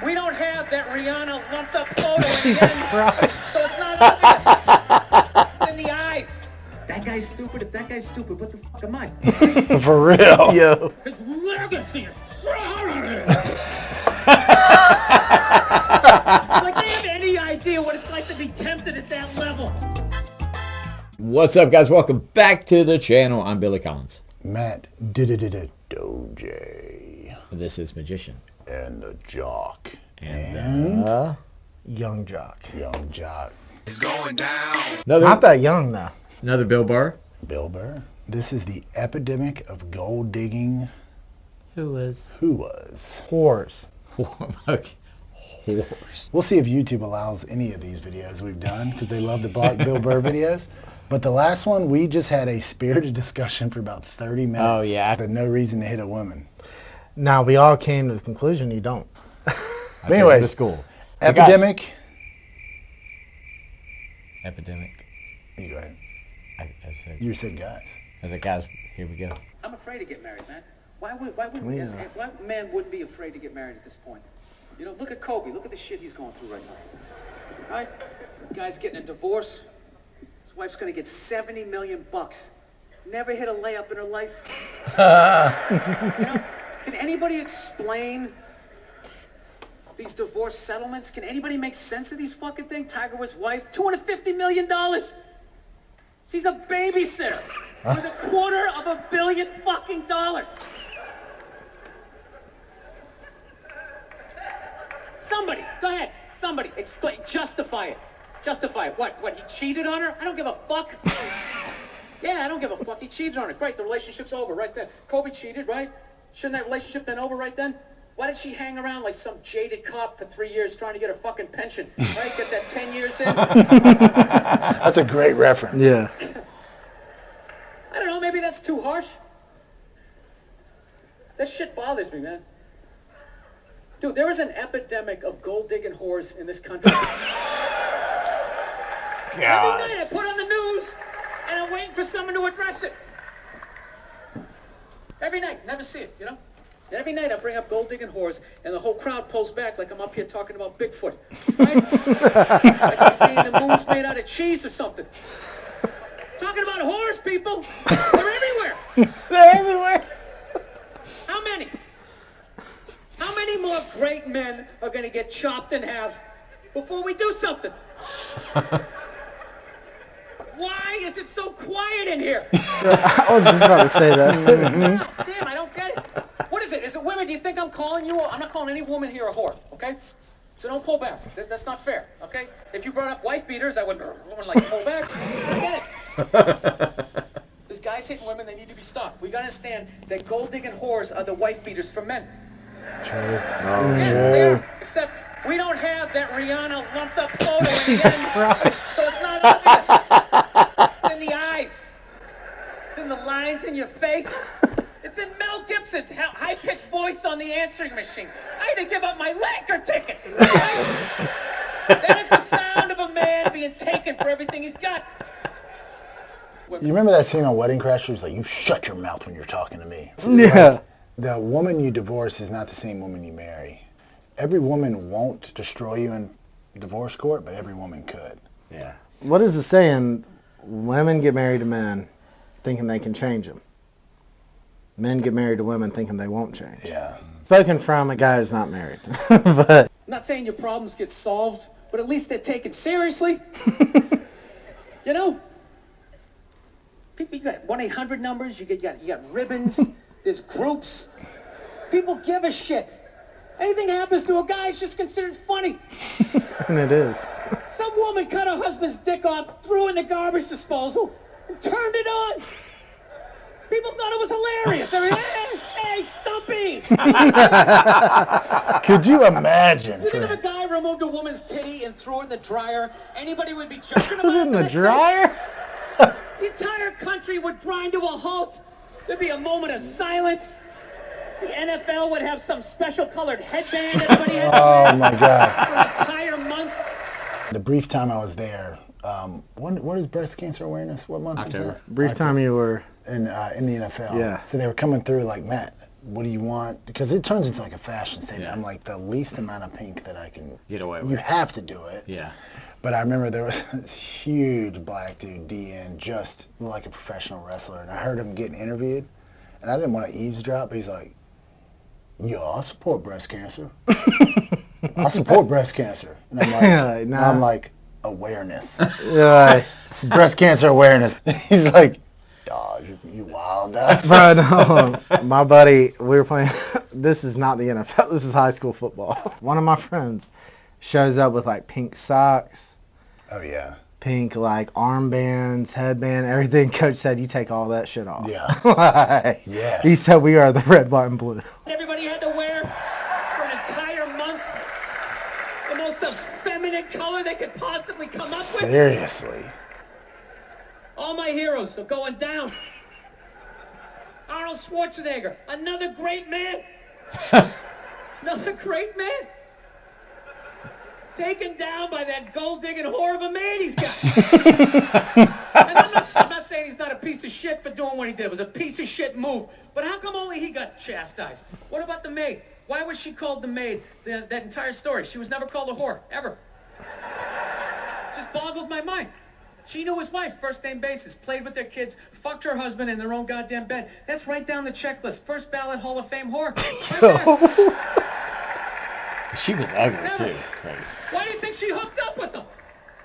We don't have that Rihanna lumped up photo in the end, so it's not obvious. It's in the eyes. That guy's stupid. If that guy's stupid, what the fuck am I? For real. Yo. His legacy is like they have any idea what it's like to be tempted at that level. What's up, guys? Welcome back to the channel. I'm Billy Collins. Matt Doje. This is Magician. And the Jock. And Young Jock. Young Jock. It's going down. Not that young, though. Another Bill Burr. Bill Burr. This is the epidemic of gold digging. Who was? Whores. Okay. Horse. We'll see if YouTube allows any of these videos we've done, because they love to block Bill Burr videos. But the last one, we just had a spirited discussion for about 30 minutes. Oh, yeah. But no reason to hit a woman. Now, we all came to the conclusion you don't. But anyways, to school. Epidemic. Epidemic. You go ahead. I said. You said guys. I said, guys, here we go. I'm afraid to get married, man. Why man wouldn't be afraid to get married at this point? You know, look at Kobe. Look at the shit he's going through right now. All right? Guy's getting a divorce. His wife's going to get $70 million. Never hit a layup in her life. You know, can anybody explain these divorce settlements? Can anybody make sense of these fucking things? Tiger Woods' wife, $250 million. She's a babysitter with $250 million fucking dollars. Somebody, go ahead. Somebody, explain, justify it. Justify it. What, he cheated on her? I don't give a fuck. Yeah, I don't give a fuck. He cheated on her. Great, the relationship's over right then. Kobe cheated, right? Shouldn't that relationship been over right then? Why did she hang around like some jaded cop for 3 years trying to get her fucking pension? Right? Get that 10 years in? That's a great reference. Yeah. I don't know, maybe that's too harsh. That shit bothers me, man. Dude, there is an epidemic of gold-digging whores in this country. Every night I put on the news, and I'm waiting for someone to address it. Every night, never see it, you know? And every night I bring up gold-digging whores, and the whole crowd pulls back like I'm up here talking about Bigfoot. Right? Like I'm saying the moon's made out of cheese or something. Talking about whores, people. They're everywhere. They're everywhere. How many? How many more great men are going to get chopped in half before we do something? Why is it so quiet in here? I was just about to say that. God damn, I don't get it. What is it? Is it women? Do you think I'm calling you? I'm not calling any woman here a whore, okay? So don't pull back. That's not fair, okay? If you brought up wife beaters, I wouldn't like pull back. I get it. There's guys hitting women, they need to be stopped. We gotta understand that gold-digging whores are the wife beaters for men. True. Yeah, they are. Except we don't have that Rihanna lumped up photo in the end, so it's not obvious. It's in the eyes. It's in the lines in your face. It's in Mel Gibson's high-pitched voice on the answering machine. I had to give up my Laker ticket. That is the sound of a man being taken for everything he's got. You remember that scene on Wedding Crashers? It's like, you shut your mouth when you're talking to me. Yeah. Like, the woman you divorce is not the same woman you marry. Every woman won't destroy you in divorce court, but every woman could. Yeah. What is the saying? Women get married to men thinking they can change them. Men get married to women thinking they won't change. Yeah. Spoken from a guy who's not married. But I'm not saying your problems get solved, but at least they're taken seriously. You know? People, you got 1-800 numbers, you got ribbons, there's groups. People give a shit. Anything happens to a guy, it's just considered funny. and it is. Some woman cut her husband's dick off, threw it in the garbage disposal, and turned it on. People thought it was hilarious. They were, hey, Stumpy! Could you imagine? You think if a guy removed a woman's titty and threw it in the dryer, anybody would be joking about it? In the dryer? The entire country would grind to a halt. There'd be a moment of silence. The NFL would have some special colored headband everybody had to wear Oh, my God. for an entire month. The brief time I was there, what is breast cancer awareness? What month is October. that? Brief time you were... In the NFL. Yeah. So they were coming through like, Matt, what do you want? Because it turns into like a fashion statement. Yeah. I'm like, the least amount of pink that I can Get away with. You have to do it. Yeah. But I remember there was this huge black dude, DN, just like a professional wrestler, and I heard him getting interviewed, and I didn't want to eavesdrop, but he's like, "Yeah, I support breast cancer. I support breast cancer." And I'm like, Nah. I'm like, awareness. Yeah. It's breast cancer awareness. He's like, "Dog, you wild, dog." Bro, no. My buddy, we were playing. This is not the NFL. This is high school football. One of my friends shows up with like pink socks, Oh yeah. pink like armbands, headband, everything. Coach said, "You take all that shit off." Yeah. Like, Yes. He said, "We are the red, white, and blue." Everybody had to wear for an entire month the most effeminate color they could possibly come up with. Seriously. All my heroes are going down. Arnold Schwarzenegger, another great man. Another great man. Taken down by that gold-digging whore of a man he's got. And I'm not saying he's not a piece of shit for doing what he did. It was a piece of shit move. But how come only he got chastised? What about the maid? Why was she called the maid that entire story? She was never called a whore, ever. Just boggles my mind. She knew his wife, first name basis, played with their kids, fucked her husband in their own goddamn bed. That's right down the checklist. First ballot Hall of Fame whore. Right there. She was ugly too. Like, Why do you think she hooked up with him?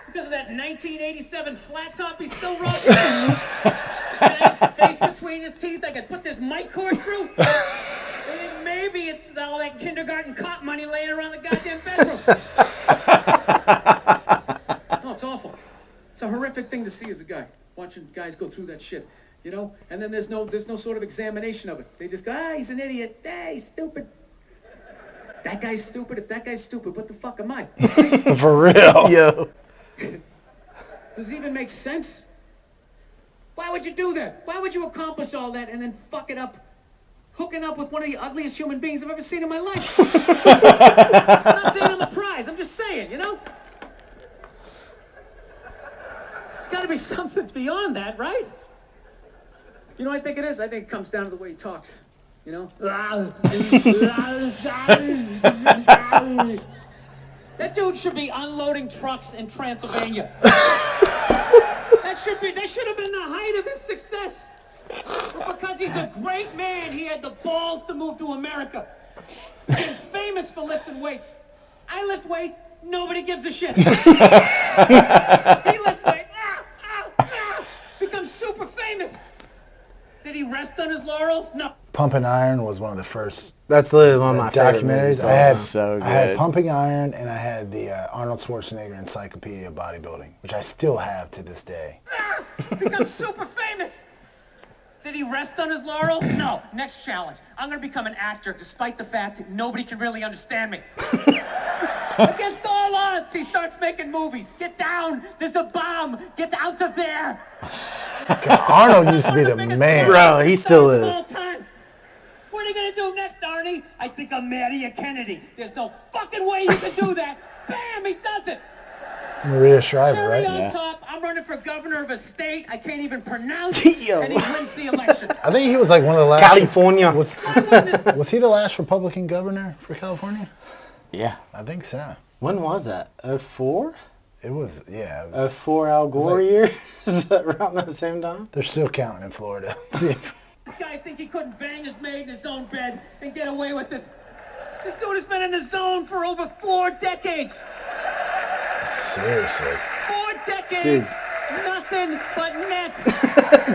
Because of that 1987 flat top he's still rocking? That space between his teeth I could put this mic cord through? I think maybe it's all that kindergarten cop money laying around the goddamn bedroom. No, it's awful. It's a horrific thing to see as a guy, watching guys go through that shit, you know? And then there's no sort of examination of it. They just go, he's an idiot. He's stupid. That guy's stupid. If that guy's stupid, what the fuck am I? For real. Yo. Does it even make sense? Why would you do that? Why would you accomplish all that and then fuck it up? Hooking up with one of the ugliest human beings I've ever seen in my life. I'm not saying I'm a prize. I'm just saying, you know? It's got to be something beyond that, right? You know what I think it is? I think it comes down to the way he talks. You know? That dude should be unloading trucks in Transylvania. That should have been the height of his success. But because he's a great man, he had the balls to move to America. He's famous for lifting weights. I lift weights, nobody gives a shit. He lifts weights, becomes super famous. Did he rest on his laurels? No. Pumping Iron was one of the first That's literally one of my favorite movies documentaries. of I all had time. so good. I had Pumping Iron, and I had the Arnold Schwarzenegger Encyclopedia of Bodybuilding, which I still have to this day. Becomes super famous. Did he rest on his laurels? No. Next challenge. I'm going to become an actor despite the fact that nobody can really understand me. Against all odds, he starts making movies. Get down. There's a bomb. Get out of there. God, Arnold used to be the man. Bro, he still is. All time. What are you going to do next, Arnie? I think I'm Maria Kennedy. There's no fucking way you can do that. Bam, he does it. Maria Shriver, Cherry right? on Yeah. top. I'm running for governor of a state I can't even pronounce, Yo. and he wins the election. I think he was like one of the last. California. Was he the last Republican governor for California? yeah. I think so. When was that? 04? It was, yeah. It was, 04 Al Gore like- year? Is that around that same time? they're still counting in Florida. See if- This guy think he couldn't bang his maid in his own bed and get away with it. This dude has been in the zone for over 4 decades. Seriously. 4 decades. Dude. Nothing but net.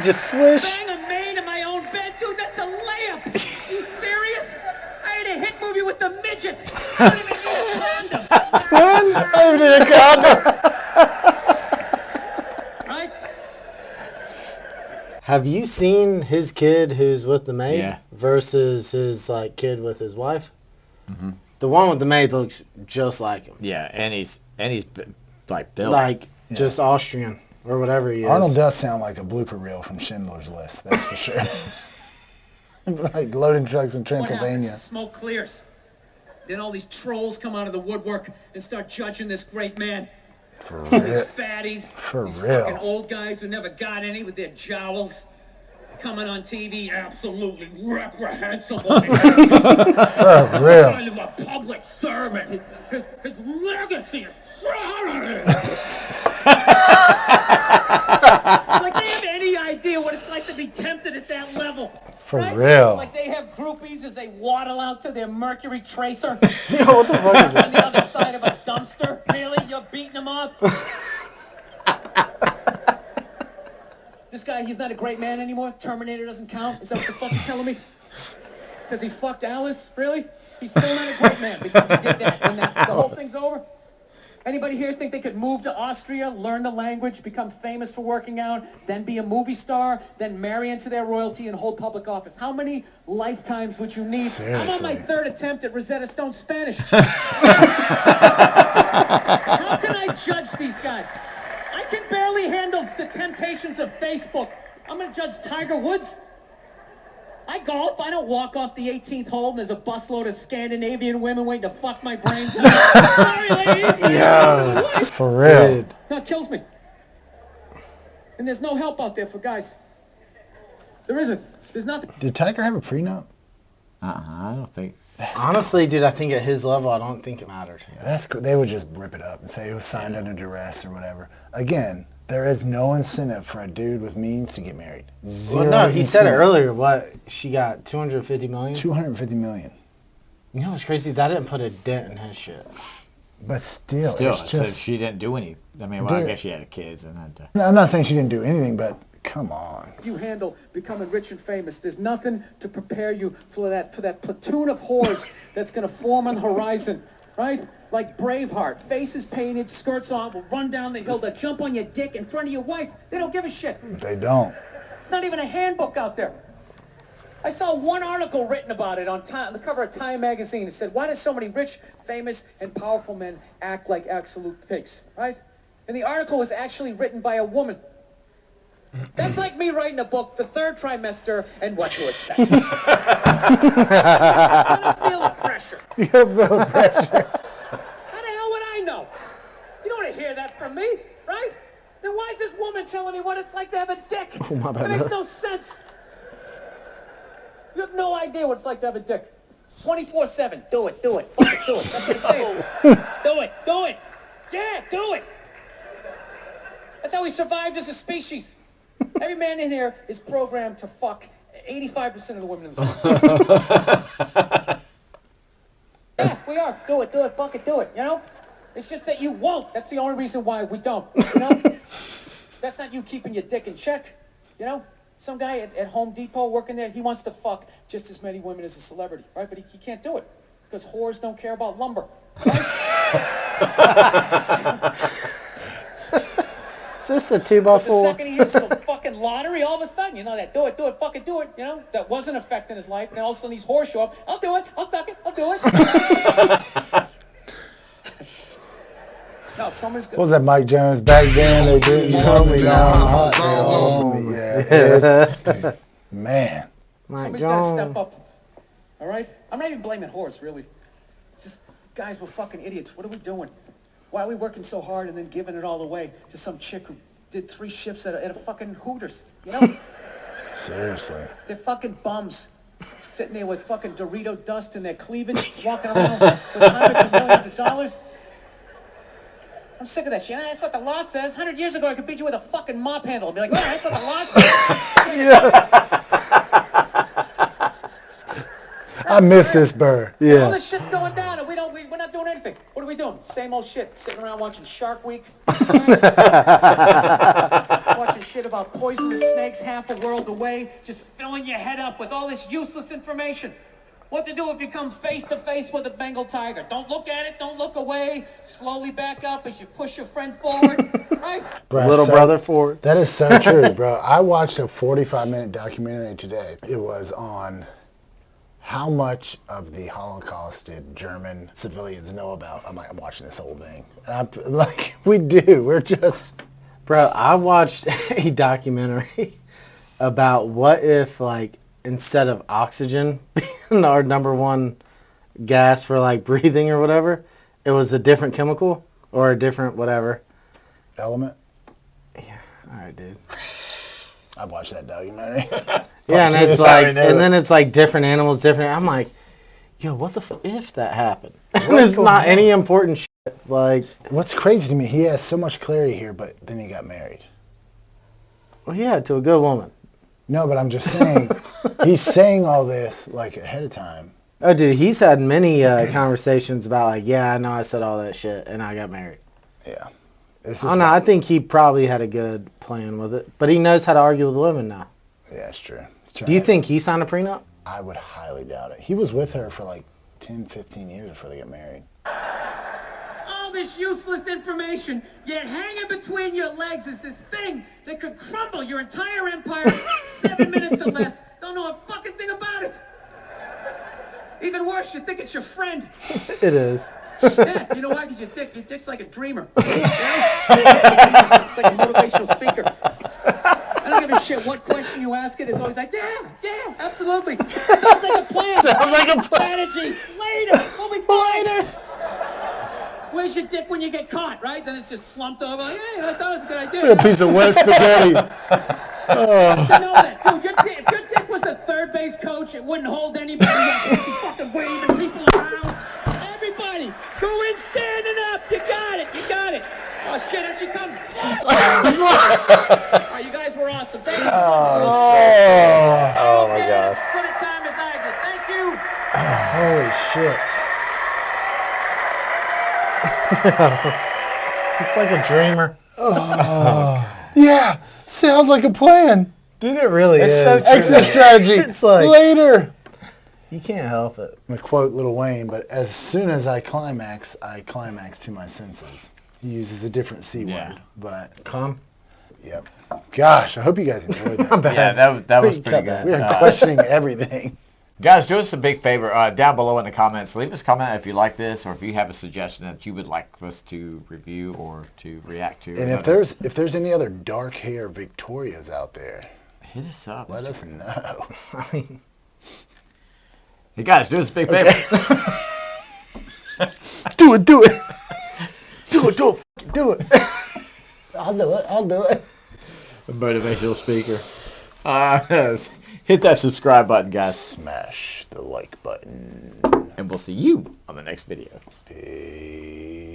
Just swish. Bang a maid in my own bed, dude. That's a layup. You serious? I had a hit movie with the midget. I don't even need a condom. Twins? I don't even need a condom. Right? Have you seen his kid who's with the maid Yeah. versus his like kid with his wife? Mhm. The one with the maid looks just like him. Yeah, and he's like built. Like Yeah. just Austrian or whatever he is. Arnold does sound like a blooper reel from Schindler's List, that's for sure. Like loading trucks in What happens? Transylvania. Smoke clears. Then all these trolls come out of the woodwork and start judging this great man. For All these real. fatties. For these real. fucking old guys who never got any with their jowls. coming on TV, absolutely reprehensible. For real. Kind of a public servant. His legacy is like they have any idea what it's like to be tempted at that level. For right? real. Like they have groupies as they waddle out to their Mercury Tracer. Yo, what the fuck is On the that? other side of a dumpster. Really? You're beating them off? This guy, he's not a great man anymore? Terminator doesn't count? Is that what the fuck you're telling me? Because he fucked Alice? Really? He's still not a great man because he did that. And that's, the whole thing's over? Anybody here think they could move to Austria, learn the language, become famous for working out, then be a movie star, then marry into their royalty and hold public office? How many lifetimes would you need? Seriously. I'm on my third attempt at Rosetta Stone Spanish. How can I judge these guys? I can barely handle the temptations of Facebook. I'm going to judge Tiger Woods. I golf. I don't walk off the 18th hole and there's a busload of Scandinavian women waiting to fuck my brains out. Sorry, ladies. Yo, for real. No, it kills me. And there's no help out there for guys. There isn't. There's nothing. Did Tiger have a prenup? I don't think. Honestly, dude, I think at his level, I don't think it matters. That's they would just rip it up and say it was signed under duress or whatever. Again, there is no incentive for a dude with means to get married. Zero. Well, no, he said it incentive. earlier. What? She got $250 million? 250 million. You know what's crazy? That didn't put a dent in his shit. But still, Still, it's it just. said she didn't do any. I mean, well, I Dude. guess she had kids and had to. No, I'm not saying she didn't do anything, but come on. You handle becoming rich and famous. There's nothing to prepare you for that platoon of whores that's going to form on the horizon, right? Like Braveheart, faces painted, skirts on, will run down the hill, they'll jump on your dick in front of your wife. They don't give a shit. They don't. It's not even a handbook out there. I saw one article written about it on the cover of Time magazine. It said, why do so many rich, famous, and powerful men act like absolute pigs, right? And the article was actually written by a woman. That's like me writing a book, The Third Trimester, and What to Expect. I'm feeling pressure. You're feeling pressure. How the hell would I know? You don't want to hear that from me, right? Then why is this woman telling me what it's like to have a dick? Oh, my bad. It makes no sense. You have no idea what it's like to have a dick. 24/7. Do it. Fucking do it. That's what it's saying. Do it. Yeah, do it. That's how we survived as a species. Every man in here is programmed to fuck 85% of the women in this room. Yeah, we are. Do it. Fucking do it. You know? It's just that you won't. That's the only reason why we don't. You know? That's not you keeping your dick in check. You know? Some guy at Home Depot working there, he wants to fuck just as many women as a celebrity, right? But he can't do it because whores don't care about lumber. Right? Is this a The 2x4? second he hits the fucking lottery, all of a sudden, you know that do it, fucking do it, you know, that wasn't affecting his life. And all of a sudden these whores show up. I'll do it. I'll suck it. I'll do it. No, someone's What was that, Mike Jones? Back then they didn't know me, now I'm hot. They all know me. Yeah, it's, man. Somebody's got to step up. All right? I'm not even blaming whores, really. It's just, guys, we're fucking idiots. What are we doing? Why are we working so hard and then giving it all away to some chick who did 3 shifts at a fucking Hooters? You know? Seriously. They're fucking bums. Sitting there with fucking Dorito dust in their cleavage, walking around with hundreds of millions of dollars. I'm sick of that shit. That's what the law says. 100 years ago, I could beat you with a fucking mop handle. I'd be like, oh, that's what the law says. I miss this Burr. All Yeah. this shit's going down, and we're not doing anything. What are we doing? Same old shit. Sitting around watching Shark Week. Watching shit about poisonous snakes half a world away. Just filling your head up with all this useless information. What to do if you come face to face with a Bengal tiger? Don't look at it. Don't look away. Slowly back up as you push your friend forward. Right? Bro, Little brother forward. That is so true, bro. I watched a 45-minute documentary today. It was on how much of the Holocaust did German civilians know about. I'm watching this whole thing. And we do. We're just... Bro, I watched a documentary about what if, like, instead of oxygen being our number one gas for, like, breathing or whatever, it was a different chemical or a different whatever. Element? Yeah, all right, dude. I watched that documentary. Yeah, and it's like, and then it's like different animals, different. I'm like, yo, what the if that happened? It's not any important shit. Like, what's crazy to me, he has so much clarity here, but then he got married. Well, yeah, to a good woman. No, but I'm just saying, he's saying all this like ahead of time. Oh, dude, he's had many conversations about like, yeah, I know I said all that shit, and I got married. Yeah. Oh no, I think he probably had a good plan with it, but he knows how to argue with women now. Yeah, that's true. Do you think he signed a prenup? I would highly doubt it. He was with her for like 10, 15 years before they got married. All this useless information, yet hanging between your legs is this thing that could crumble your entire empire in 7 minutes or less. Don't know a fucking thing about it. Even worse, you think it's your friend. It is. Yeah, you know why? Because your dick's like a dreamer. It's like a motivational speaker. I don't give a shit what question you ask it. It's always like, yeah, absolutely. Sounds like a plan. Sounds like a plan. Strategy. Later. We'll be fine. Later. Where's your dick when you get caught, right? Then it's just slumped over. Like, hey, I thought it was a good idea. A piece of wet spaghetti. To know that, dude, if your dick was the third base coach, it wouldn't hold anybody up. It'd be fucking waving people around. Everybody, go in standing up. You got it. Oh, shit, here she comes. Oh, you guys were awesome. Thank you. Oh my gosh. Good a time as I did. Thank you. Holy shit. It's like a dreamer. Oh. Yeah, sounds like a plan. Dude, it really is. So exit strategy. It's like later. You can't help it. I'm gonna quote Lil Wayne, but as soon as I climax to my senses. He uses a different C word, but calm. Yep. Gosh, I hope you guys enjoyed that. Yeah, that was pretty good. We are questioning everything. Guys, do us a big favor. Down below in the comments, leave us a comment if you like this or if you have a suggestion that you would like us to review or to react to. And if there's any other dark hair Victorias out there, hit us up. Let us know. I mean, hey guys, do us a big favor. Do it. Do it. I'll do it. A motivational speaker. Hit that subscribe button, guys. Smash the like button. And we'll see you on the next video. Peace.